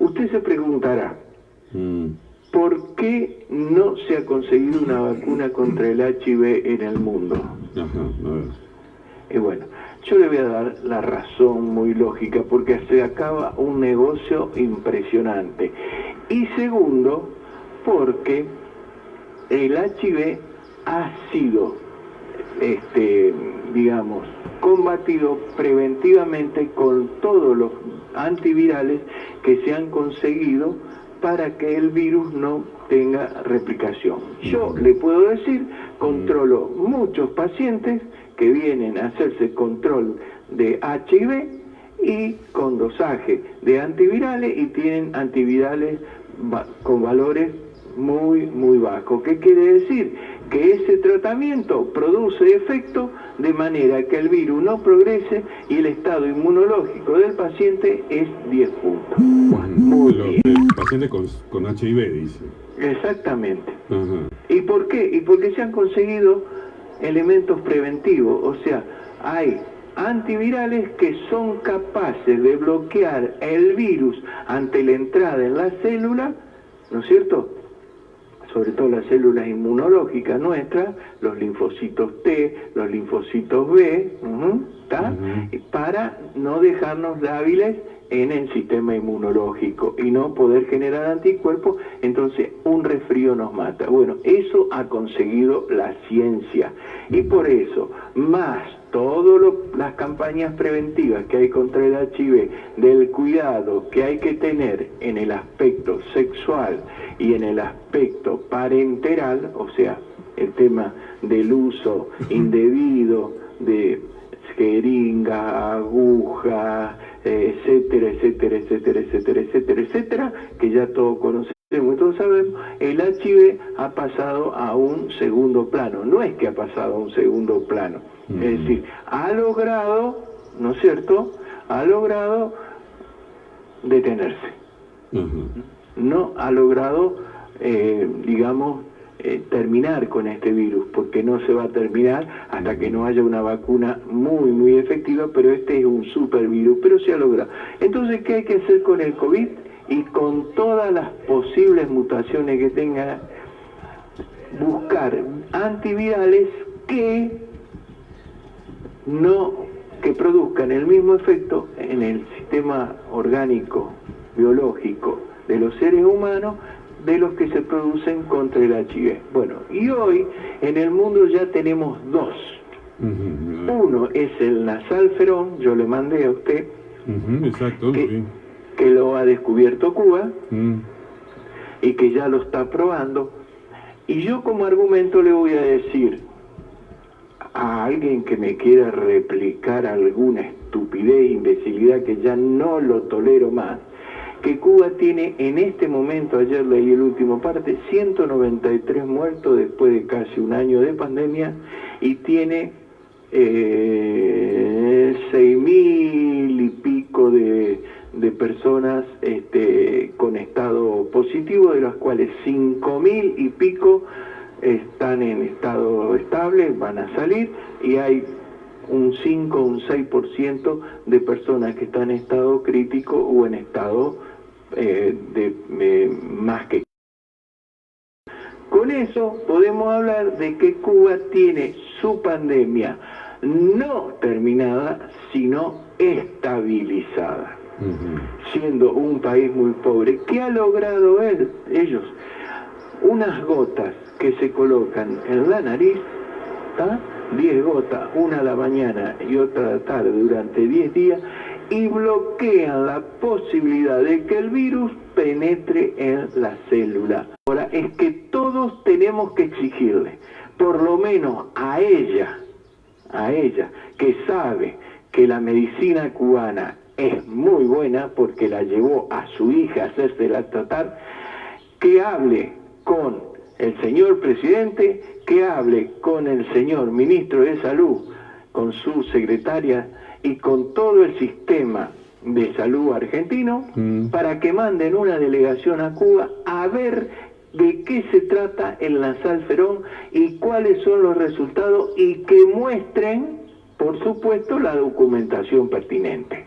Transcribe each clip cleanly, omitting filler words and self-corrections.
Usted se preguntará, ¿por qué no se ha conseguido una vacuna contra el HIV en el mundo? Y bueno, yo le voy a dar la razón muy lógica, porque se acaba un negocio impresionante. Y segundo, porque el HIV ha sido, digamos, combatido preventivamente con todos los antivirales que se han conseguido para que el virus no tenga replicación. Yo le puedo decir, controlo muchos pacientes que vienen a hacerse control de HIV y con dosaje de antivirales y tienen antivirales con valores muy bajos. ¿Qué quiere decir? Que ese tratamiento produce efecto de manera que el virus no progrese y el estado inmunológico del paciente es 10 puntos. Muy bien. El paciente con HIV, dice. Exactamente. ¿Y por qué? Y porque se han conseguido elementos preventivos, o sea, hay antivirales que son capaces de bloquear el virus ante la entrada en la célula, ¿no es cierto?, sobre todo las células inmunológicas nuestras, los linfocitos T, los linfocitos B, para no dejarnos débiles en el sistema inmunológico y no poder generar anticuerpos, entonces un resfrío nos mata. Bueno, eso ha conseguido la ciencia y por eso, más todas las campañas preventivas que hay contra el HIV, del cuidado que hay que tener en el aspecto sexual y en el aspecto parenteral, o sea, el tema del uso indebido de jeringas, agujas, etcétera, que ya todos conocemos y todos sabemos, el HIV ha pasado a un segundo plano. No es que ha pasado a un segundo plano, es decir, ha logrado, ¿no es cierto?, ha logrado detenerse. No ha logrado, digamos, terminar con este virus, porque no se va a terminar hasta que no haya una vacuna muy efectiva, pero este es un supervirus, pero se ha logrado. Entonces, ¿qué hay que hacer con el COVID? Y con todas las posibles mutaciones que tenga, buscar antivirales que produzcan el mismo efecto en el sistema orgánico, biológico de los seres humanos, de los que se producen contra el HIV. Bueno, y hoy en el mundo ya tenemos dos. Uno es el nasalferón, yo le mandé a usted, exacto, que lo ha descubierto Cuba y que ya lo está probando. Y yo como argumento le voy a decir a alguien que me quiera replicar alguna estupidez, imbecilidad, que ya no lo tolero más, que Cuba tiene en este momento, ayer leí el último parte, 193 muertos después de casi un año de pandemia, y tiene 6.000 y pico de personas con estado positivo, de las cuales 5.000 y pico están en estado estable, van a salir, y hay un 5 o un 6% de personas que están en estado crítico o en estado más que. Con eso podemos hablar de que Cuba tiene su pandemia no terminada, sino estabilizada, siendo un país muy pobre. ¿Qué ha logrado ellos? Unas gotas que se colocan en la nariz, 10 gotas, una a la mañana y otra a la tarde durante 10 días, y bloquean la posibilidad de que el virus penetre en la célula. Ahora, es que todos tenemos que exigirle, por lo menos a ella, que sabe que la medicina cubana es muy buena porque la llevó a su hija a hacérsela tratar, que hable con el señor presidente, que hable con el señor ministro de Salud, con su secretaria y con todo el sistema de salud argentino, para que manden una delegación a Cuba a ver de qué se trata el nasalferón y cuáles son los resultados, y que muestren por supuesto, la documentación pertinente.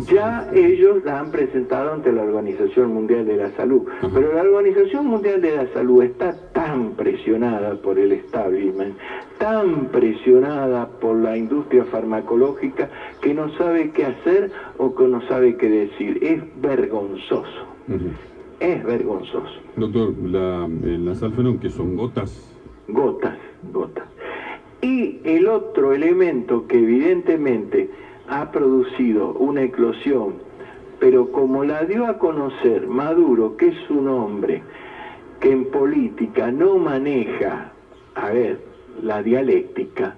Ya ellos la han presentado ante la Organización Mundial de la Salud, pero la Organización Mundial de la Salud está tan presionada por el establishment, tan presionada por la industria farmacológica, que no sabe qué hacer o que no sabe qué decir. Es vergonzoso. Es vergonzoso. Doctor, las Alferón, que son gotas. Gotas. Y el otro elemento que evidentemente ha producido una eclosión, pero como la dio a conocer Maduro, que es un hombre que en política no maneja, la dialéctica,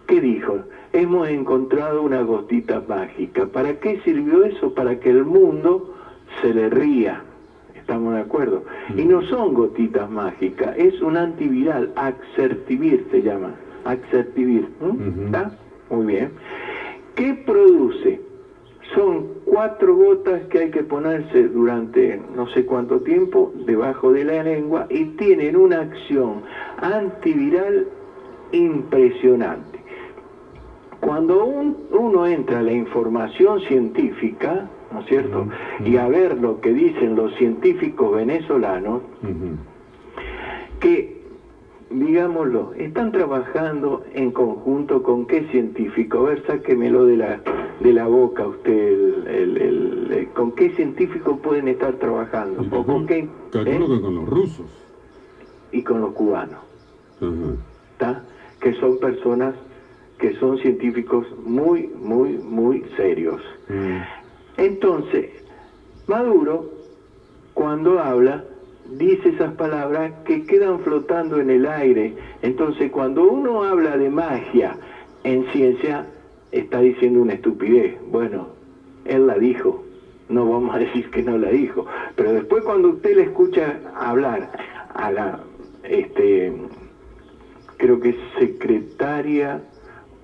¿qué dijo? Hemos encontrado una gotita mágica. ¿Para qué sirvió eso? Para que el mundo se le ría. ¿Estamos de acuerdo? Y no son gotitas mágicas, es un antiviral, Axertivir se llama. Axertivir, ¿está? Muy bien. ¿Qué produce? Son 4 gotas que hay que ponerse durante no sé cuánto tiempo debajo de la lengua y tienen una acción antiviral impresionante. Cuando uno entra a la información científica, ¿no es cierto? Y a ver lo que dicen los científicos venezolanos, que, digámoslo, están trabajando en conjunto con qué científico. A ver, sáquemelo de la boca usted, ¿con qué científico pueden estar trabajando? ¿O con qué? Calculo que con los rusos. Y con los cubanos. ¿Está? Que son personas, que son científicos muy, muy, muy serios. Entonces, Maduro, cuando habla, dice esas palabras que quedan flotando en el aire. Entonces, cuando uno habla de magia en ciencia, está diciendo una estupidez. Bueno, él la dijo, no vamos a decir que no la dijo, pero después cuando usted le escucha hablar a la, creo que es secretaria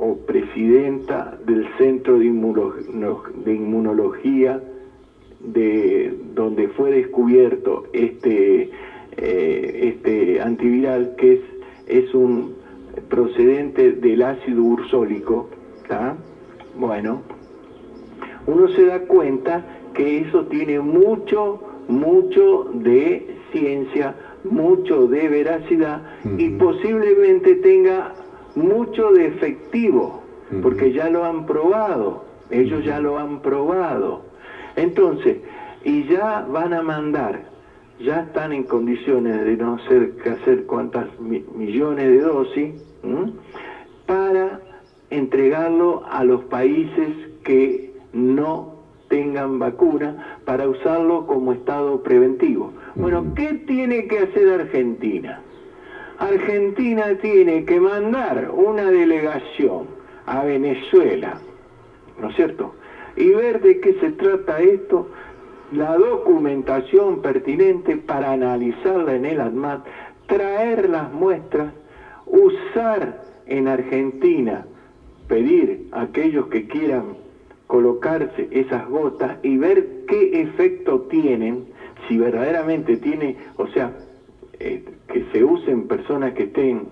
o presidenta del Centro de Inmunología, de donde fue descubierto este antiviral, que es un procedente del ácido ursólico, ¿tá? Bueno, uno se da cuenta que eso tiene mucho de ciencia, mucho de veracidad, y posiblemente tenga mucho de efectivo, porque ya lo han probado, ellos ya lo han probado. Entonces, y ya van a mandar, ya están en condiciones de no sé qué hacer cuántas millones de dosis, para entregarlo a los países que no tengan vacuna, para usarlo como estado preventivo. Bueno, ¿qué tiene que hacer Argentina? Argentina tiene que mandar una delegación a Venezuela, ¿no es cierto?, y ver de qué se trata esto, la documentación pertinente para analizarla en el ANMAT, traer las muestras, usar en Argentina, pedir a aquellos que quieran colocarse esas gotas y ver qué efecto tienen, si verdaderamente tiene, o sea, que se usen personas que estén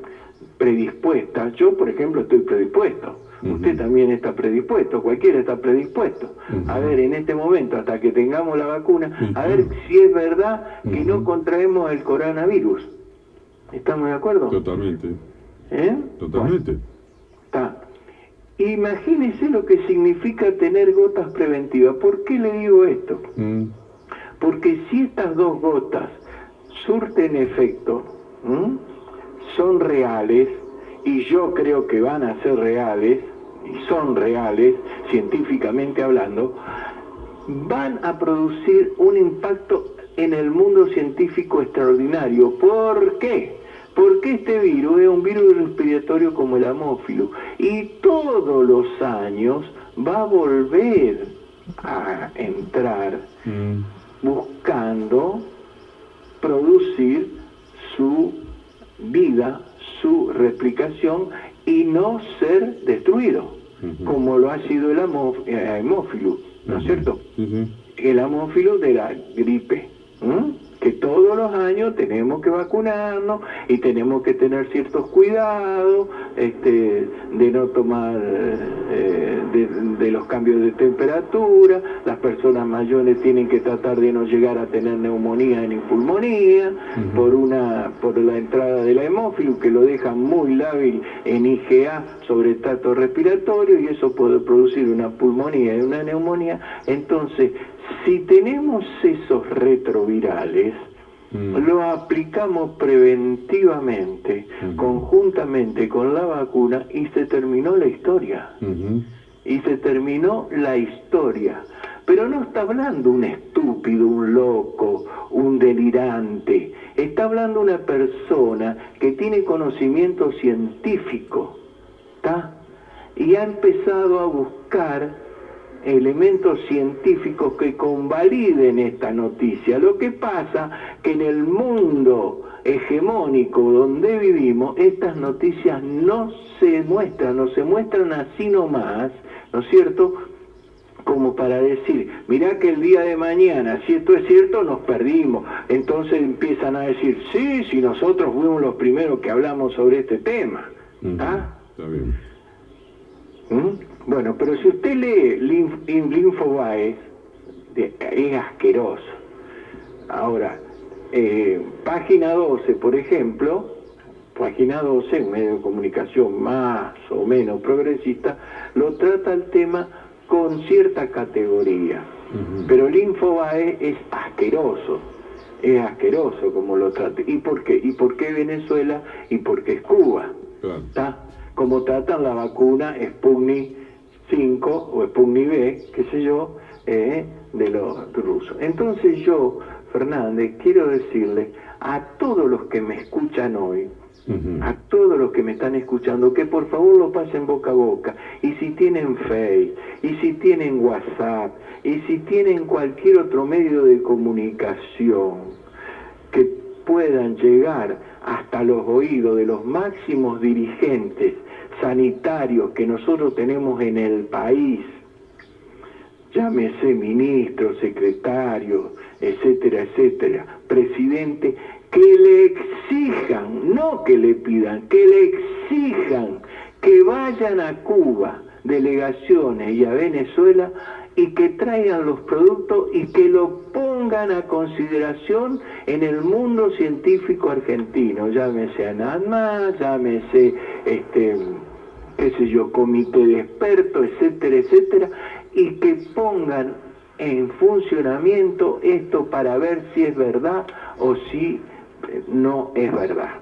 predispuestas. Yo, por ejemplo, estoy predispuesto. Usted también está predispuesto, cualquiera está predispuesto. A ver, en este momento, hasta que tengamos la vacuna, a ver si es verdad que no contraemos el coronavirus. ¿Estamos de acuerdo? Totalmente. Totalmente. Bueno, está. Imagínese lo que significa tener gotas preventivas. ¿Por qué le digo esto? Porque si estas 2 gotas surten efecto, son reales, y yo creo que van a ser reales, y son reales, científicamente hablando, van a producir un impacto en el mundo científico extraordinario. ¿Por qué? Porque este virus es un virus respiratorio como el Haemophilus, y todos los años va a volver a entrar buscando producir su vida, su replicación, y no ser destruido, como lo ha sido el Haemophilus, ¿no es cierto? El Haemophilus de la gripe, que que todos los años tenemos que vacunarnos y tenemos que tener ciertos cuidados, de no tomar de los cambios de temperatura, las personas mayores tienen que tratar de no llegar a tener neumonía ni pulmonía, por la entrada de la hemófilo, que lo deja muy lábil en IgA sobre el tracto respiratorio, y eso puede producir una pulmonía y una neumonía. Entonces, si tenemos esos retrovirales, lo aplicamos preventivamente, conjuntamente con la vacuna, y se terminó la historia. Y se terminó la historia. Pero no está hablando un estúpido, un loco, un delirante. Está hablando una persona que tiene conocimiento científico, ¿está? Y ha empezado a buscar elementos científicos que convaliden esta noticia. Lo que pasa que en el mundo hegemónico donde vivimos, estas noticias no se muestran así nomás, ¿no es cierto?, como para decir, mirá que el día de mañana, si esto es cierto, nos perdimos. Entonces empiezan a decir, sí, si nosotros fuimos los primeros que hablamos sobre este tema. ¿Ah? Está bien. Bueno, pero si usted lee Infobae, es asqueroso. Ahora, página 12, por ejemplo, página 12, un medio de comunicación más o menos progresista, lo trata el tema con cierta categoría. Pero el Infobae es asqueroso como lo trata. ¿Y por qué? ¿Y por qué Venezuela? ¿Y por qué es Cuba? ¿Está? Como tratan la vacuna Sputnik 5 o Sputnik V, qué sé yo, de los rusos. Entonces yo, Fernández, quiero decirle a todos los que me escuchan hoy, a todos los que me están escuchando, que por favor lo pasen boca a boca, y si tienen Face, y si tienen WhatsApp, y si tienen cualquier otro medio de comunicación que puedan llegar hasta los oídos de los máximos dirigentes sanitarios que nosotros tenemos en el país, llámese ministro, secretario, etcétera, etcétera, presidente, que le exijan, no que le pidan, que le exijan que vayan a Cuba, delegaciones, y a Venezuela, y que traigan los productos y que lo pongan a consideración en el mundo científico argentino, llámese ANADMA, llámese, qué sé yo, comité de expertos, etcétera, etcétera, y que pongan en funcionamiento esto para ver si es verdad o si no es verdad.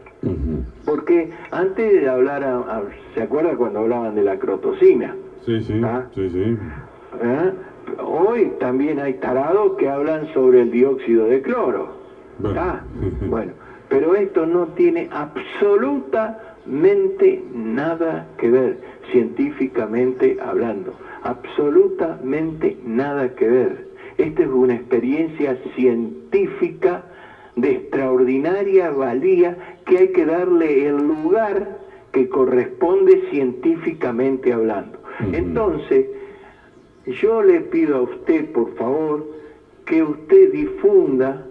Porque antes de hablar, ¿se acuerda cuando hablaban de la crotocina? Sí, sí, ¿Ah? sí, sí. Hoy también hay tarados que hablan sobre el dióxido de cloro. Bueno, pero esto no tiene absolutamente nada que ver, científicamente hablando. Absolutamente nada que ver. Esta es una experiencia científica de extraordinaria valía que hay que darle el lugar que corresponde científicamente hablando. Entonces, yo le pido a usted, por favor, que usted difunda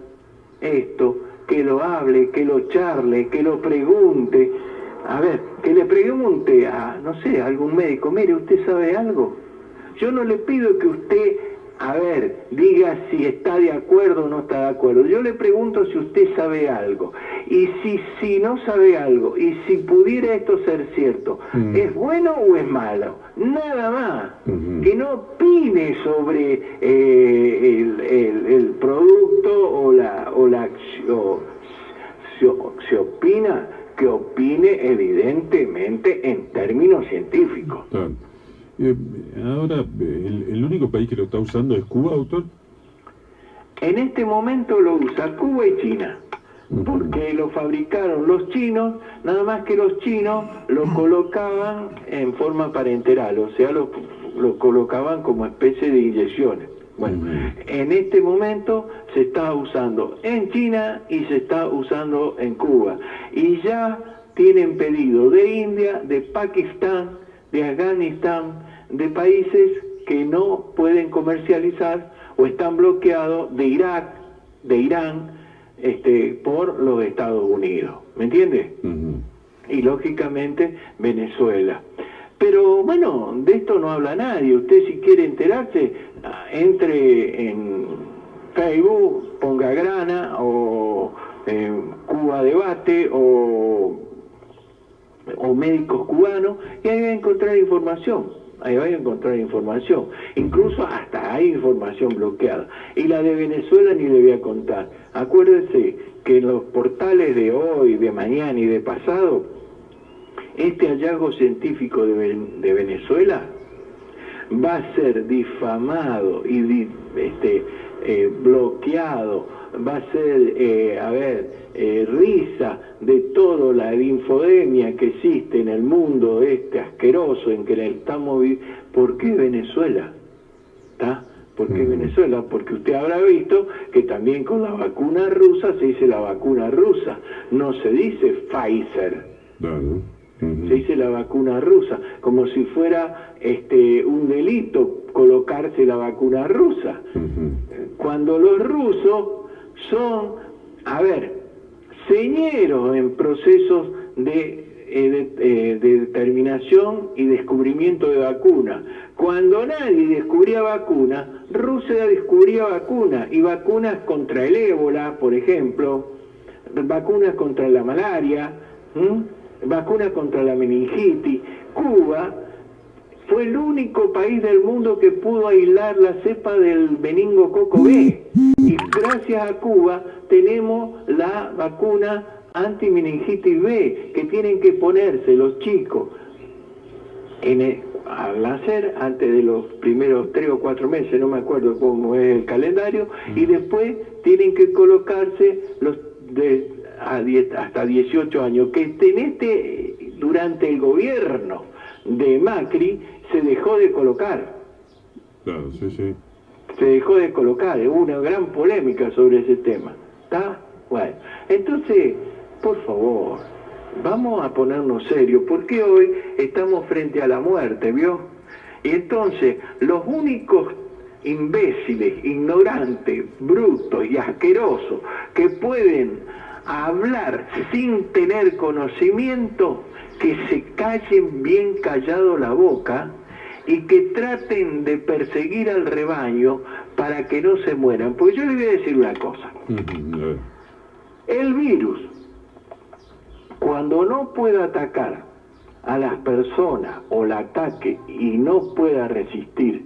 esto, que lo hable, que lo charle, que lo pregunte. A ver, que le pregunte a, no sé, a algún médico, mire, ¿usted sabe algo? Yo no le pido que usted, a ver, diga si está de acuerdo o no está de acuerdo. Yo le pregunto si usted sabe algo. Y si no sabe algo, y si pudiera esto ser cierto, ¿es bueno o es malo? Nada más. Que no opine sobre el producto se opina, que opine evidentemente en términos científicos. Claro. Ahora, ¿el único país que lo está usando es Cuba, doctor? En este momento lo usa Cuba y China, porque lo fabricaron los chinos, nada más que los chinos lo colocaban en forma parenteral, o sea, lo colocaban como especie de inyecciones. Bueno, en este momento se está usando en China y se está usando en Cuba, y ya tienen pedido de India, de Pakistán, de Afganistán, de países que no pueden comercializar o están bloqueados, de Irak, de Irán, por los Estados Unidos, ¿me entiende? Y lógicamente Venezuela. Pero bueno, de esto no habla nadie. Usted, si quiere enterarse, entre en Facebook, ponga Grana o Cuba Debate o Médicos Cubanos, y ahí va a encontrar información. Ahí va a encontrar información. Incluso hasta hay información bloqueada. Y la de Venezuela ni le voy a contar. Acuérdese que en los portales de hoy, de mañana y de pasado, este hallazgo científico de Venezuela va a ser difamado y bloqueado, va a ser, risa de toda la infodemia que existe en el mundo asqueroso en que estamos viviendo. ¿Por qué Venezuela? ¿Está? ¿Por qué Venezuela? Porque usted habrá visto que también con la vacuna rusa se dice la vacuna rusa, no se dice Pfizer. Claro. Se dice la vacuna rusa, como si fuera un delito colocarse la vacuna rusa. Cuando los rusos son, señeros en procesos de determinación y descubrimiento de vacuna. Cuando nadie descubría vacuna, Rusia descubría vacuna, y vacunas contra el ébola, por ejemplo, vacunas contra la malaria, vacunas contra la meningitis. Cuba fue el único país del mundo que pudo aislar la cepa del meningococo B, y gracias a Cuba tenemos la vacuna anti-meningitis B que tienen que ponerse los chicos al nacer, antes de los primeros 3 o 4 meses, no me acuerdo cómo es el calendario, y después tienen que colocarse hasta 18 años, que durante el gobierno de Macri se dejó de colocar. Claro, sí. Se dejó de colocar, hubo una gran polémica sobre ese tema. ¿Está? Bueno, entonces, por favor, vamos a ponernos serios, porque hoy estamos frente a la muerte, ¿vio? Y entonces, los únicos imbéciles, ignorantes, brutos y asquerosos que pueden hablar sin tener conocimiento, que se callen bien callado la boca y que traten de perseguir al rebaño para que no se mueran. Porque yo les voy a decir una cosa. El virus, cuando no pueda atacar a las personas o la ataque y no pueda resistir,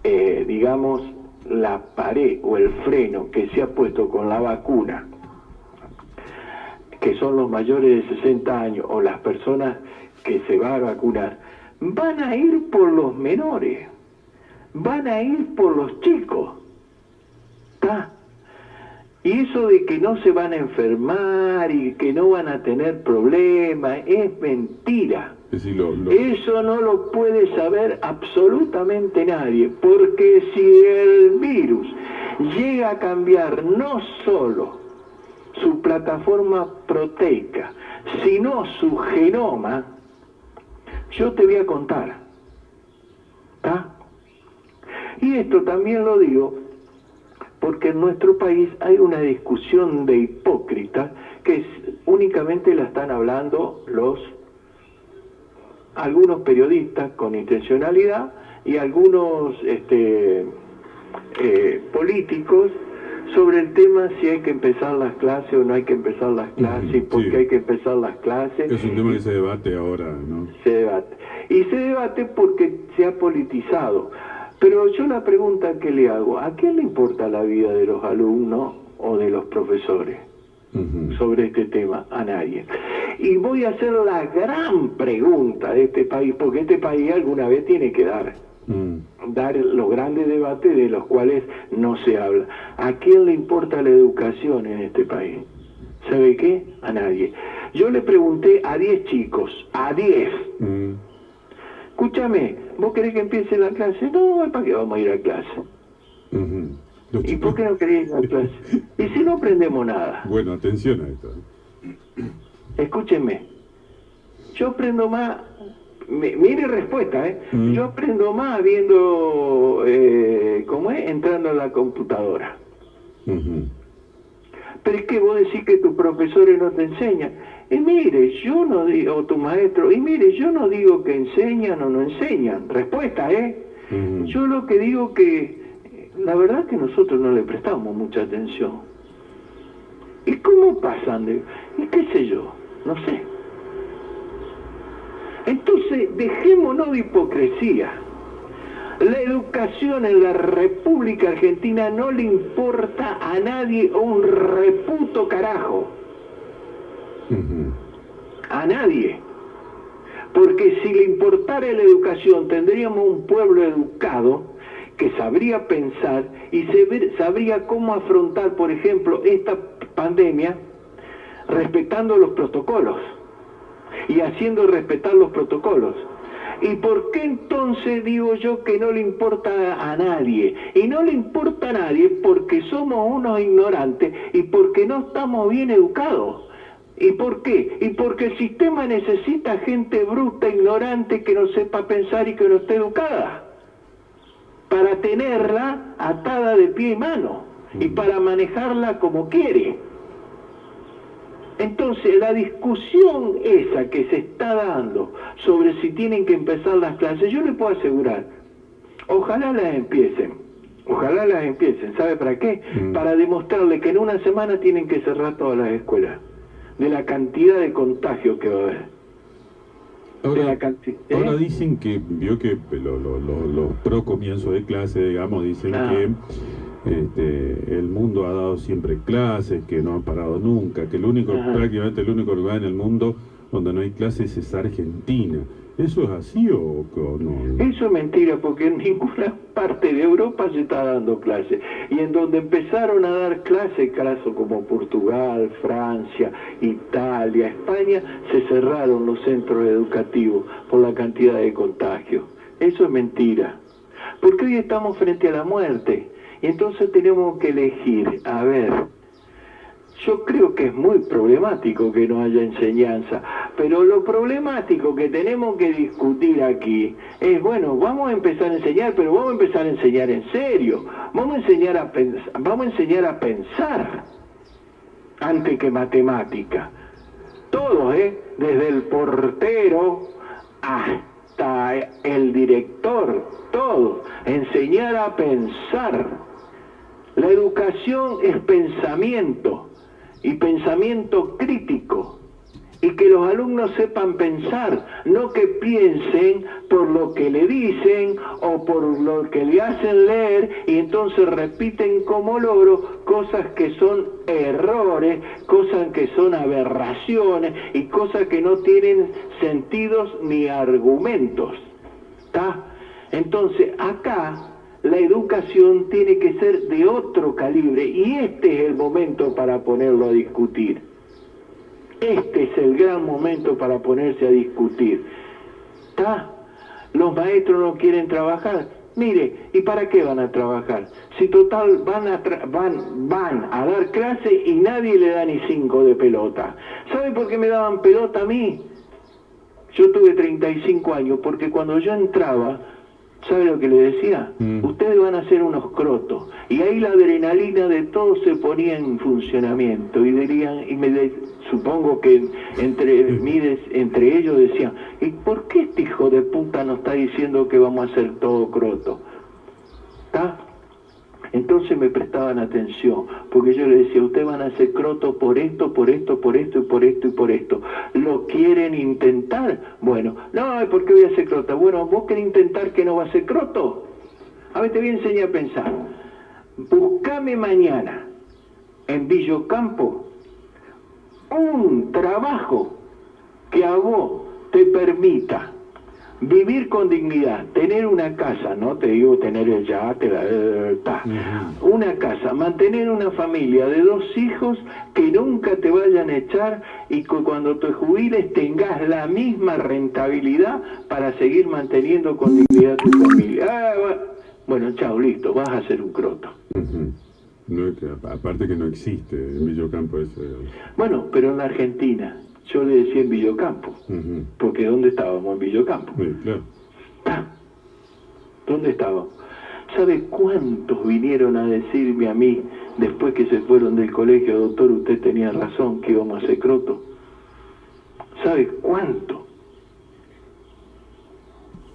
digamos, la pared o el freno que se ha puesto con la vacuna, que son los mayores de 60 años o las personas que se van a vacunar, van a ir por los menores, van a ir por los chicos. ¿Está? Y eso de que no se van a enfermar y que no van a tener problemas es mentira. Es decir, Eso no lo puede saber absolutamente nadie, porque si el virus llega a cambiar no solo su plataforma proteica, sino su genoma, yo te voy a contar. ¿Está? Y esto también lo digo porque en nuestro país hay una discusión de hipócritas que únicamente la están hablando algunos periodistas con intencionalidad y algunos políticos sobre el tema si hay que empezar las clases o no hay que empezar las clases, y por qué hay que empezar las clases. Es un tema que se debate ahora, ¿no? Se debate. Y se debate porque se ha politizado. Pero yo la pregunta que le hago, ¿a quién le importa la vida de los alumnos o de los profesores sobre este tema? A nadie. Y voy a hacer la gran pregunta de este país, porque este país alguna vez tiene que dar los grandes debates de los cuales no se habla. ¿A quién le importa la educación en este país? ¿Sabe qué? A nadie. Yo le pregunté a 10 chicos, a 10. Escúchame, ¿vos querés que empiece la clase? No, ¿para qué vamos a ir a clase? ¿Y por qué no querés ir a clase? ¿Y si no aprendemos nada? Bueno, atención a esto. Escúcheme, yo aprendo más, mire respuesta, yo aprendo más viendo, entrando a la computadora. pero es que vos decís que tus profesores no te enseñan. Y mire, yo no digo, o tu maestro, y mire, yo no digo que enseñan o no enseñan. Respuesta, Yo lo que digo que, la verdad que nosotros no le prestamos mucha atención. ¿Y cómo pasan de...? Y qué sé yo, no sé. Entonces, dejémonos de hipocresía. La educación en la República Argentina no le importa a nadie un reputo carajo. A nadie. Porque si le importara la educación, tendríamos un pueblo educado que sabría pensar y sabría cómo afrontar, por ejemplo, esta pandemia respetando los protocolos y haciendo respetar los protocolos. ¿Y por qué entonces digo yo que no le importa a nadie? Y no le importa a nadie porque somos unos ignorantes y porque no estamos bien educados. ¿Y por qué? Y porque el sistema necesita gente bruta, ignorante, que no sepa pensar y que no esté educada, para tenerla atada de pie y mano y para manejarla como quiere. Entonces, la discusión esa que se está dando sobre si tienen que empezar las clases, yo le puedo asegurar, ojalá las empiecen, ¿sabe para qué? Para demostrarle que en una semana tienen que cerrar todas las escuelas, de la cantidad de contagios que va a haber. Ahora dicen que, vio que los pro comienzos de clase, digamos, dicen que el mundo ha dado siempre clases, que no han parado nunca, que prácticamente el único lugar en el mundo donde no hay clases es Argentina. ¿Eso es así o no? Eso es mentira, porque en ninguna parte de Europa se está dando clases. Y en donde empezaron a dar clases, casos como Portugal, Francia, Italia, España, se cerraron los centros educativos por la cantidad de contagios. Eso es mentira. Porque hoy estamos frente a la muerte. Y entonces tenemos que elegir, a ver, yo creo que es muy problemático que no haya enseñanza, pero lo problemático que tenemos que discutir aquí es, bueno, vamos a empezar a enseñar, pero vamos a empezar a enseñar en serio, vamos a enseñar a pensar antes que matemática. Todos, desde el portero hasta el director, todos, enseñar a pensar. La educación es pensamiento, y pensamiento crítico, y que los alumnos sepan pensar, no que piensen por lo que le dicen o por lo que le hacen leer y entonces repiten como loro cosas que son errores, cosas que son aberraciones y cosas que no tienen sentidos ni argumentos. ¿Está? Entonces acá la educación tiene que ser de otro calibre y este es el momento para ponerlo a discutir. Este es el gran momento para ponerse a discutir. ¿Está? Los maestros no quieren trabajar. Mire, ¿y para qué van a trabajar? Si total van a dar clase y nadie le da ni 5 de pelota. ¿Sabe por qué me daban pelota a mí? Yo tuve 35 años, porque cuando yo entraba, ¿sabe lo que le decía? Ustedes van a ser unos crotos. Y ahí la adrenalina de todos se ponía en funcionamiento. Y dirían, supongo que entre ellos decían, ¿y por qué este hijo de puta nos está diciendo que vamos a ser todos crotos? ¿Está? Entonces me prestaban atención, porque yo les decía, ustedes van a ser crotos por esto, por esto, por esto y por esto y por esto. ¿Lo quieren intentar? Bueno, no, ¿por qué voy a ser crota? Bueno, ¿vos querés intentar que no va a ser croto? A ver, te voy a enseñar a pensar. Buscame mañana en Villocampo un trabajo que a vos te permita vivir con dignidad, tener una casa, no te digo tener el yate, una casa, mantener una familia de 2 hijos que nunca te vayan a echar y que cuando te jubiles tengas la misma rentabilidad para seguir manteniendo con dignidad tu familia. Bueno, chao, listo, vas a ser un croto. No, aparte que no existe en Villocampo eso. Bueno, pero en la Argentina, yo le decía en Villocampo, porque ¿dónde estábamos? En Villocampo. Sí, claro. ¿Dónde estábamos? ¿Sabe cuántos vinieron a decirme a mí, después que se fueron del colegio, doctor, usted tenía razón, que íbamos a ser croto? ¿Sabe cuánto?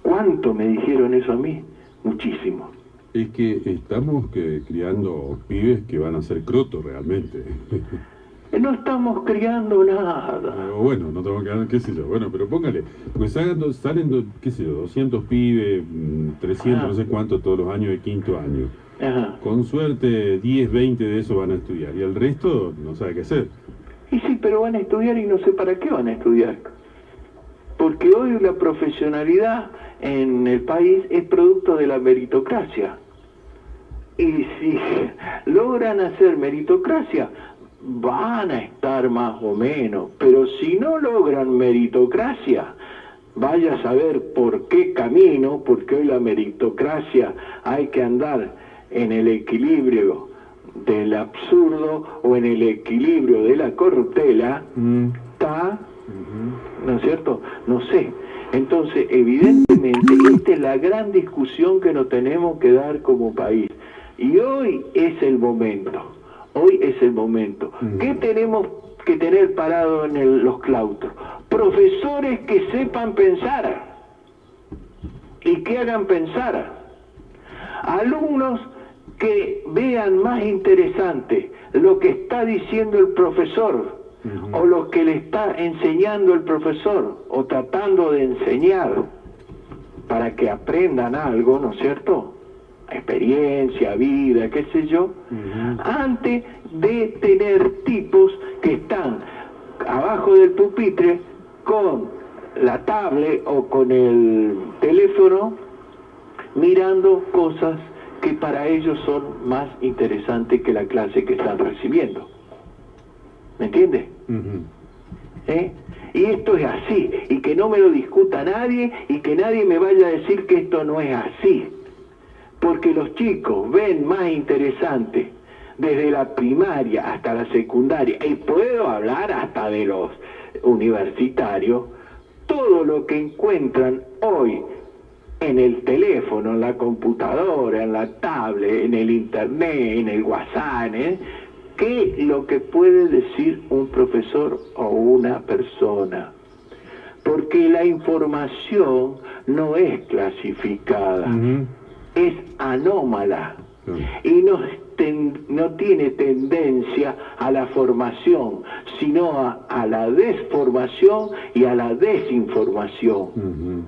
¿Cuánto me dijeron eso a mí? Muchísimo. Es que estamos criando pibes que van a ser crotos realmente. No estamos criando nada. Bueno, no tengo que dar, qué sé yo, bueno, pero póngale, porque salen, qué sé yo, 200 pibes, 300, no sé cuánto todos los años de quinto año. Ajá. Con suerte 10, 20 de esos van a estudiar y el resto no sabe qué hacer. Y sí, pero van a estudiar y no sé para qué van a estudiar. Porque hoy la profesionalidad en el país es producto de la meritocracia. Y si logran hacer meritocracia, van a estar más o menos. Pero si no logran meritocracia, vaya a saber por qué camino, porque hoy la meritocracia hay que andar en el equilibrio del absurdo o en el equilibrio de la corruptela, está, ¿no es cierto? No sé. Entonces, evidentemente, esta es la gran discusión que nos tenemos que dar como país. Y hoy es el momento. Hoy es el momento. ¿Qué tenemos que tener parado en los claustros? Profesores que sepan pensar y que hagan pensar. Alumnos que vean más interesante lo que está diciendo el profesor o lo que le está enseñando el profesor o tratando de enseñar para que aprendan algo, ¿no es cierto? Experiencia, vida, qué sé yo, antes de tener tipos que están abajo del pupitre con la tablet o con el teléfono mirando cosas que para ellos son más interesantes que la clase que están recibiendo. ¿Me entiende? Y esto es así, y que no me lo discuta nadie, y que nadie me vaya a decir que esto no es así. Porque los chicos ven más interesante desde la primaria hasta la secundaria, y puedo hablar hasta de los universitarios, todo lo que encuentran hoy en el teléfono, en la computadora, en la tablet, en el internet, en el WhatsApp, que lo que puede decir un profesor o una persona. Porque la información no es clasificada, es anómala y no tiene tendencia a la formación, sino a la desformación y a la desinformación.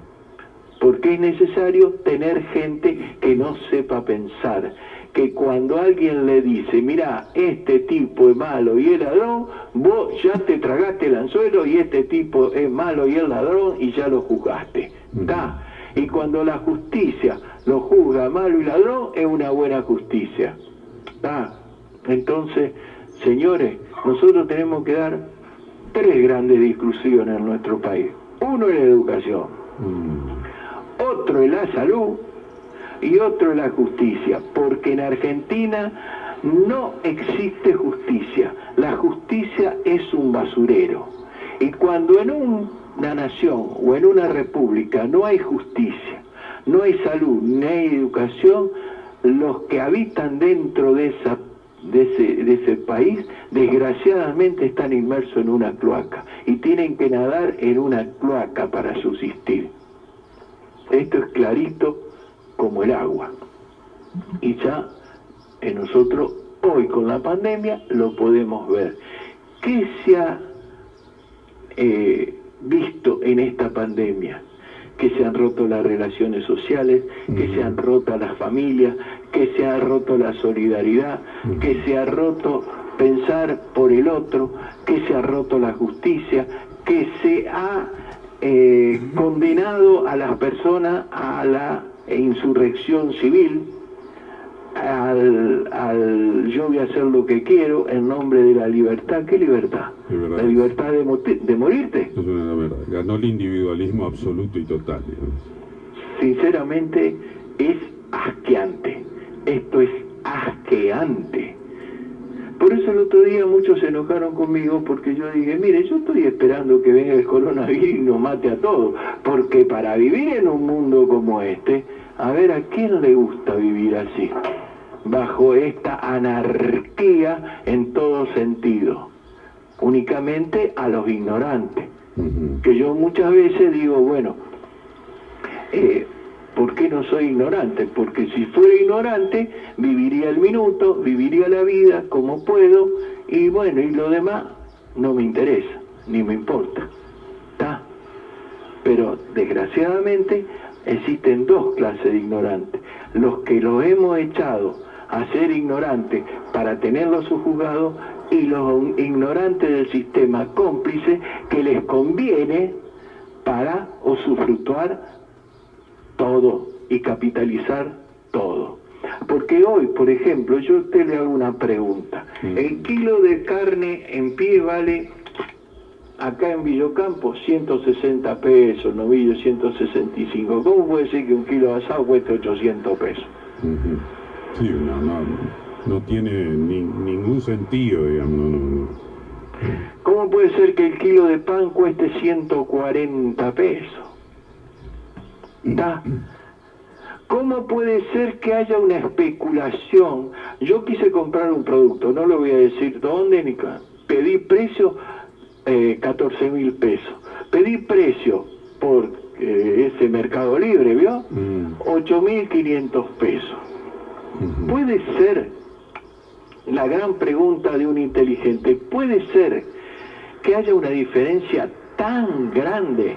Porque es necesario tener gente que no sepa pensar, que cuando alguien le dice, mira, este tipo es malo y es ladrón, vos ya te tragaste el anzuelo y este tipo es malo y es ladrón y ya lo juzgaste. ¿Está? Y cuando la justicia lo juzga malo y ladrón, es una buena justicia. ¿Está? Entonces, señores, nosotros tenemos que dar 3 grandes discusiones en nuestro país. Uno es la educación, otro es la salud y otro es la justicia, porque en Argentina no existe justicia. La justicia es un basurero. Y cuando en una nación o en una república no hay justicia, no hay salud, ni hay educación, los que habitan dentro de ese país, desgraciadamente están inmersos en una cloaca y tienen que nadar en una cloaca para subsistir. Esto es clarito como el agua. Y ya nosotros hoy con la pandemia lo podemos ver. ¿Qué se ha visto en esta pandemia? Que se han roto las relaciones sociales, que se han roto las familias, que se ha roto la solidaridad, que se ha roto pensar por el otro, que se ha roto la justicia, que se ha condenado a las personas a la insurrección civil, al yo voy a hacer lo que quiero en nombre de la libertad. ¿Qué libertad? La libertad de morirte. Eso es la verdad. Ganó el individualismo absoluto y total, digamos. Sinceramente es asqueante. Esto es asqueante. Por eso el otro día muchos se enojaron conmigo porque yo dije, mire, yo estoy esperando que venga el coronavirus y nos mate a todos, porque para vivir en un mundo como este A ver, ¿a quién le gusta vivir así? Bajo esta anarquía en todo sentido. Únicamente a los ignorantes. Que yo muchas veces digo, bueno, ¿por qué no soy ignorante? Porque si fuera ignorante, viviría el minuto, viviría la vida como puedo, y bueno, y lo demás no me interesa, ni me importa. ¿Está? Pero desgraciadamente existen dos clases de ignorantes. Los que los hemos echado a ser ignorantes para tenerlos subjugados, y los ignorantes del sistema cómplice que les conviene para usufructuar todo y capitalizar todo. Porque hoy, por ejemplo, yo a usted le hago una pregunta. El kilo de carne en pie vale, acá en Villocampo, 160 pesos, novillo 165. ¿Cómo puede ser que un kilo de asado cueste 800 pesos? Sí, no tiene ningún sentido, digamos. ¿Cómo puede ser que el kilo de pan cueste 140 pesos? ¿Está? ¿Cómo puede ser que haya una especulación? Yo quise comprar un producto, no lo voy a decir dónde ni cuándo. Pedí precio 14.000 pesos. Pedí precio por ese Mercado Libre, ¿vio? 8.500 pesos. ¿Puede ser, la gran pregunta de un inteligente, puede ser que haya una diferencia tan grande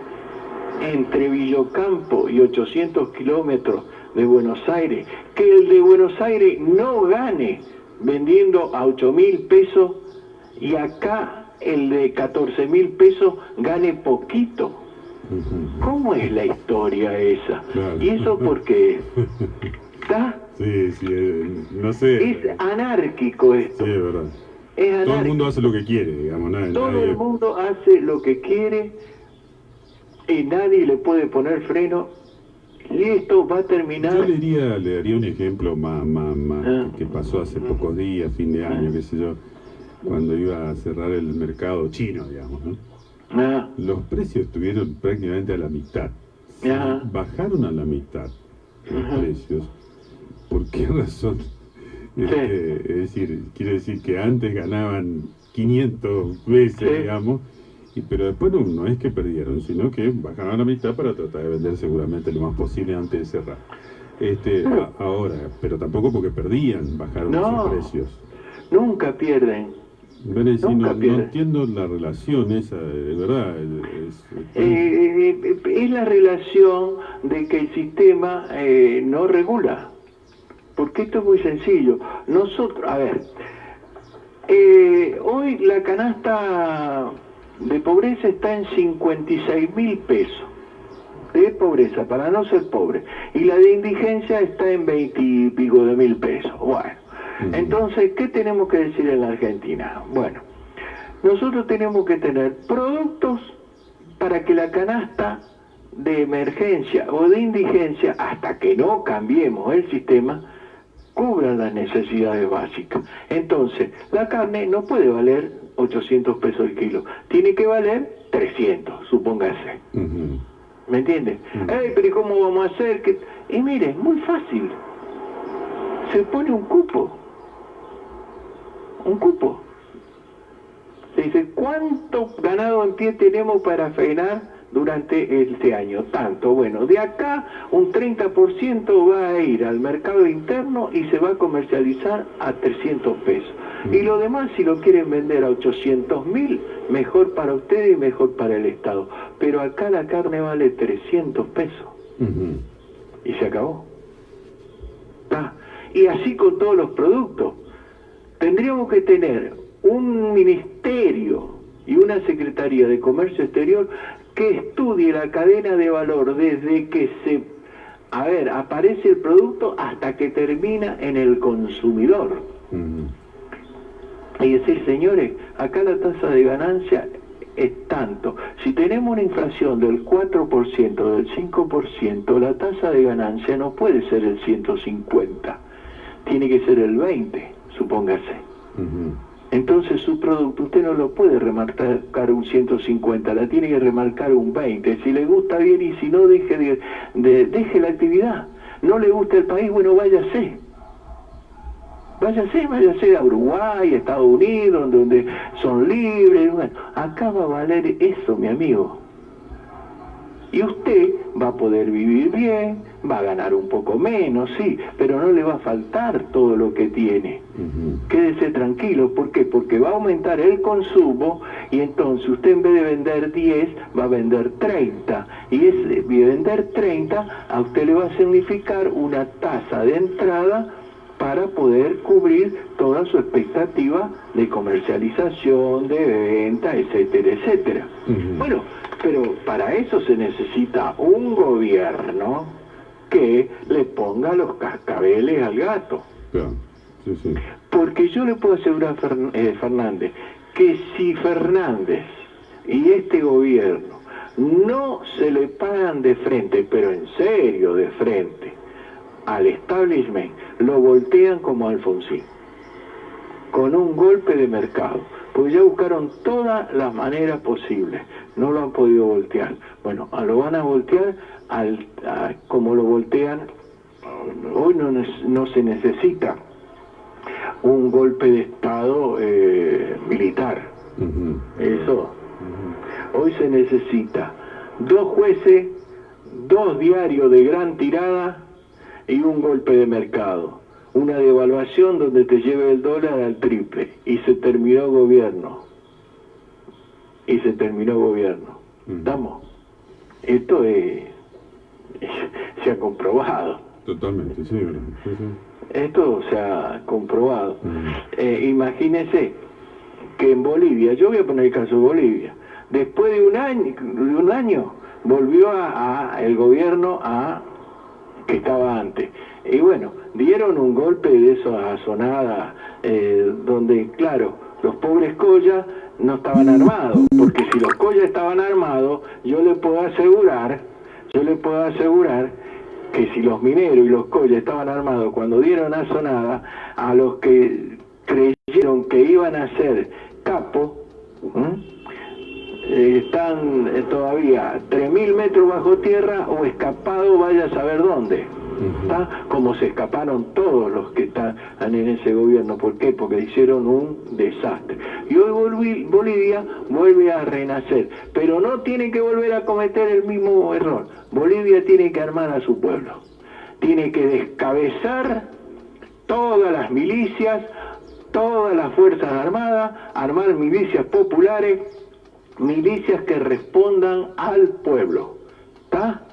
entre Villocampo y 800 kilómetros de Buenos Aires, que el de Buenos Aires no gane vendiendo a 8.000 pesos y acá el de 14.000 pesos gane poquito? ¿Cómo es la historia esa? Claro. ¿Y eso por qué? ¿Está? Sí, no sé. Es anárquico esto. Sí, es verdad. Es anárquico. Todo el mundo hace lo que quiere, digamos. Todo el mundo hace lo que quiere y nadie le puede poner freno. Y esto va a terminar... Yo le daría un ejemplo más que pasó hace pocos días, fin de año, qué sé yo, cuando iba a cerrar el mercado chino, digamos, ¿no? Los precios estuvieron prácticamente a la mitad. Bajaron a la mitad los precios. ¿Por qué razón? Es decir, quiere decir que antes ganaban 500 veces, digamos, pero después no es que perdieron, sino que bajaron a la mitad para tratar de vender seguramente lo más posible antes de cerrar. Ahora, pero tampoco porque perdían, bajaron esos precios. Nunca pierden. Bueno, no entiendo la relación esa, de verdad. Es la relación de que el sistema no regula. Porque esto es muy sencillo. Nosotros, a ver, hoy la canasta de pobreza está en 56.000 pesos de pobreza, para no ser pobre, y la de indigencia está en 20 y pico de mil pesos. Bueno, entonces, ¿qué tenemos que decir en la Argentina? Bueno, nosotros tenemos que tener productos para que la canasta de emergencia o de indigencia, hasta que no cambiemos el sistema, cubran las necesidades básicas. Entonces, la carne no puede valer 800 pesos el kilo, tiene que valer 300, supóngase. ¿Me entienden? Pero ¿y cómo vamos a hacer? Y mire, muy fácil. Se pone un cupo. Se dice, ¿cuánto ganado en pie tenemos para faenar durante este año? Tanto. Bueno, de acá un 30% va a ir al mercado interno y se va a comercializar a 300 pesos. Y lo demás, si lo quieren vender a 800.000, mejor para ustedes y mejor para el Estado. Pero acá la carne vale 300 pesos. Y se acabó. Y así con todos los productos. Tendríamos que tener un ministerio y una Secretaría de Comercio Exterior que estudie la cadena de valor desde que aparece el producto hasta que termina en el consumidor. Y decir, señores, acá la tasa de ganancia es tanto. Si tenemos una inflación del 4%, del 5%, la tasa de ganancia no puede ser el 150, tiene que ser el 20, supóngase. Entonces su producto usted no lo puede remarcar un 150, la tiene que remarcar un 20. Si le gusta bien y si no, deje la actividad. no le gusta el país, bueno, váyase. Váyase a Uruguay, a Estados Unidos, donde son libres. Bueno, acá va a valer eso, mi amigo. Y usted va a poder vivir bien, va a ganar un poco menos, sí, pero no le va a faltar todo lo que tiene. Quédese tranquilo, ¿por qué? Porque va a aumentar el consumo y entonces usted en vez de vender 10 va a vender 30. Y ese vender 30 a usted le va a significar una tasa de entrada para poder cubrir toda su expectativa de comercialización, de venta, etcétera, etcétera. Bueno, pero para eso se necesita un gobierno que le ponga los cascabeles al gato. Claro. Sí, sí. Porque yo le puedo asegurar a Fernández que si Fernández y este gobierno no se le pagan de frente, pero en serio de frente, al establishment, lo voltean como Alfonsín, con un golpe de mercado, porque ya buscaron todas las maneras posibles, no lo han podido voltear. Bueno, lo van a voltear como lo voltean. Hoy no se necesita un golpe de Estado militar. Eso. Hoy se necesita 2 jueces, 2 diarios de gran tirada y un golpe de mercado. Una devaluación donde te lleve el dólar al triple. Y se terminó gobierno. ¿Estamos? Esto se ha comprobado. Totalmente, sí. Esto se ha comprobado. Imagínese que en Bolivia, yo voy a poner el caso de Bolivia, después de un año volvió el gobierno que estaba antes. Y bueno, dieron un golpe de esa asonada, donde, claro, los pobres collas no estaban armados, porque si los collas estaban armados, yo le puedo asegurar que si los mineros y los collas estaban armados cuando dieron asonada, a los que creyeron que iban a ser capos, están todavía 3.000 metros bajo tierra o escapados, vaya a saber dónde. ¿Está? Como se escaparon todos los que están en ese gobierno. ¿Por qué? Porque hicieron un desastre. Y hoy Bolivia vuelve a renacer, pero no tiene que volver a cometer el mismo error. Bolivia tiene que armar a su pueblo, tiene que descabezar todas las milicias, todas las fuerzas armadas, armar milicias populares, milicias que respondan al pueblo. ¿Está?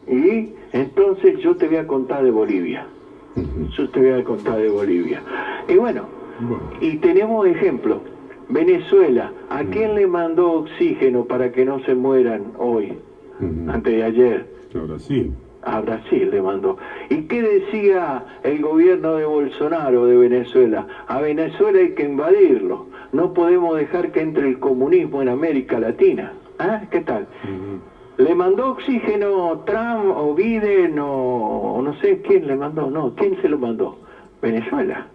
Y entonces yo te voy a contar de Bolivia. Y bueno, y tenemos ejemplos. Venezuela, ¿a quién le mandó oxígeno para que no se mueran hoy? Antes de ayer. A Brasil le mandó. ¿Y qué decía el gobierno de Bolsonaro de Venezuela? A Venezuela hay que invadirlo. No podemos dejar que entre el comunismo en América Latina. ¿Qué tal? ¿Le mandó oxígeno Trump o Biden o no sé quién le mandó? No, ¿quién se lo mandó? Venezuela.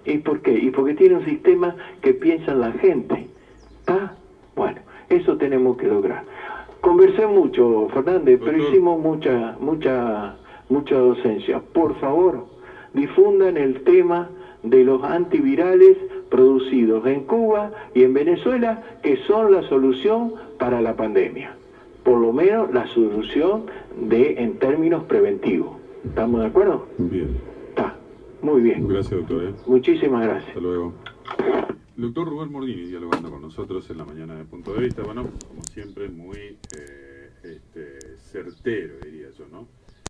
¿Y por qué? Y porque tiene un sistema que piensa en la gente. ¿Está? Bueno, eso tenemos que lograr. Conversé mucho, Fernández, pero hicimos mucha docencia. Por favor, difundan el tema de los antivirales producidos en Cuba y en Venezuela, que son la solución para la pandemia. Por lo menos la solución en términos preventivos. ¿Estamos de acuerdo? Bien. Está, muy bien. Gracias, doctor. Muchísimas gracias. Hasta luego. El doctor Rubén Mordini dialogando con nosotros en la mañana de Punto de Vista. Bueno, como siempre, muy certero, diría yo, ¿no?